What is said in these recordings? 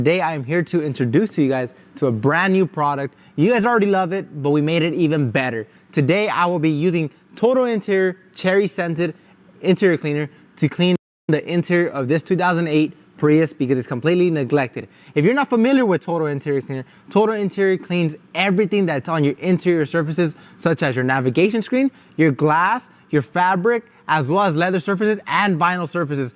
Today I am here to introduce to you guys to a brand new product. You guys already love it, but we made it even better. Today I will be using Total Interior Cherry Scented Interior Cleaner to clean the interior of this 2008 Prius because it's completely neglected. If you're not familiar with Total Interior Cleaner, Total Interior cleans everything that's on your interior surfaces, such as your navigation screen, your glass, your fabric, as well as leather surfaces and vinyl surfaces.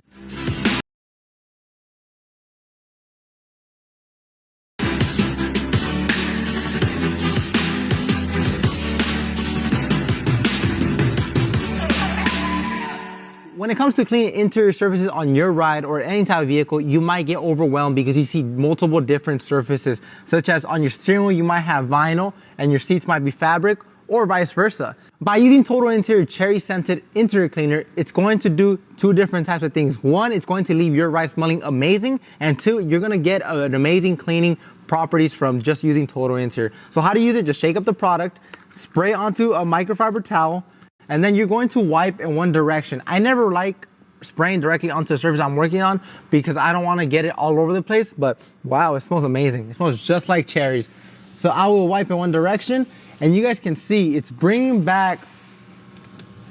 When it comes to cleaning interior surfaces on your ride or any type of vehicle, you might get overwhelmed because you see multiple different surfaces, such as on your steering wheel, you might have vinyl and your seats might be fabric, or vice versa. By using Total Interior Cherry Scented Interior Cleaner, it's going to do two different types of things. One, it's going to leave your ride smelling amazing, and two, you're gonna get an amazing cleaning properties from just using Total Interior. So how to use it? Just shake up the product, spray onto a microfiber towel, and then you're going to wipe in one direction. I never like spraying directly onto the surface I'm working on because I don't want to get it all over the place, but wow, it smells amazing. It smells just like cherries. So I will wipe in one direction, and you guys can see it's bringing back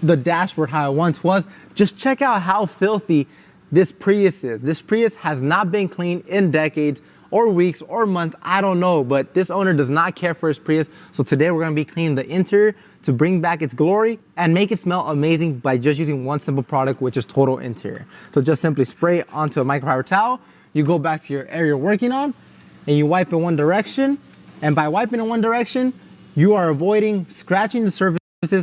the dashboard how it once was. Just check out how filthy this Prius is. This Prius has not been cleaned in decades or weeks or months, I don't know, but this owner does not care for his Prius. So today we're gonna be cleaning the interior to bring back its glory and make it smell amazing by just using one simple product, which is Total Interior. So just simply spray it onto a microfiber towel, you go back to your area you're working on, and you wipe in one direction. And by wiping in one direction, you are avoiding scratching the surfaces,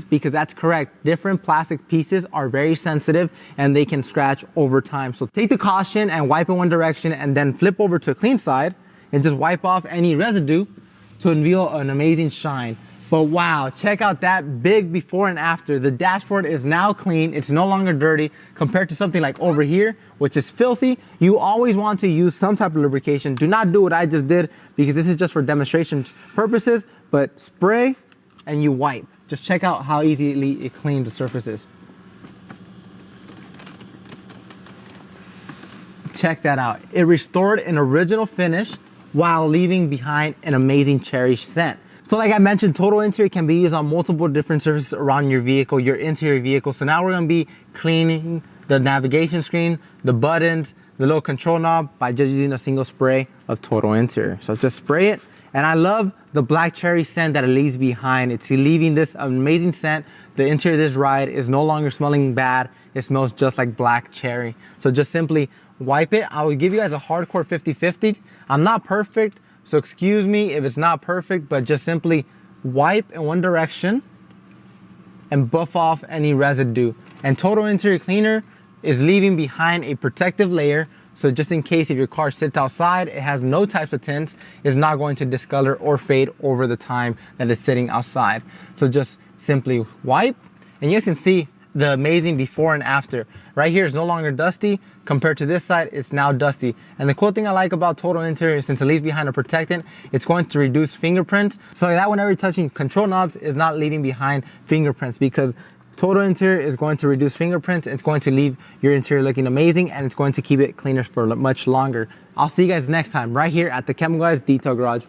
because that's correct. Different plastic pieces are very sensitive and they can scratch over time. So take the caution and wipe in one direction and then flip over to a clean side and just wipe off any residue to unveil an amazing shine. But wow, check out that big before and after. The dashboard is now clean. It's no longer dirty compared to something like over here, which is filthy. You always want to use some type of lubrication. Do not do what I just did because this is just for demonstration purposes, but spray and you wipe. Just check out how easily it cleans the surfaces. Check that out. It restored an original finish while leaving behind an amazing cherry scent. So like I mentioned, Total Interior can be used on multiple different surfaces around your vehicle, your interior vehicle. So now we're gonna be cleaning the navigation screen, the buttons, the little control knob by just using a single spray of Total Interior. So just spray it. And I love the black cherry scent that it leaves behind. It's leaving this amazing scent. The interior of this ride is no longer smelling bad. It smells just like black cherry. So just simply wipe it. I will give you guys a hardcore 50-50. I'm not perfect, so excuse me if it's not perfect, but just simply wipe in one direction and buff off any residue. And Total Interior Cleaner is leaving behind a protective layer. So just in case if your car sits outside, it has no types of tints, it's not going to discolor or fade over the time that it's sitting outside. So just simply wipe, and you guys can see the amazing before and after. Right here is no longer dusty. Compared to this side, it's now dusty. And the cool thing I like about Total Interior, since it leaves behind a protectant, it's going to reduce fingerprints. So that whenever you're touching control knobs, is not leaving behind fingerprints, because Total Interior is going to reduce fingerprints. It's going to leave your interior looking amazing, and it's going to keep it cleaner for much longer. I'll see you guys next time right here at the Chemical Guys Detail Garage.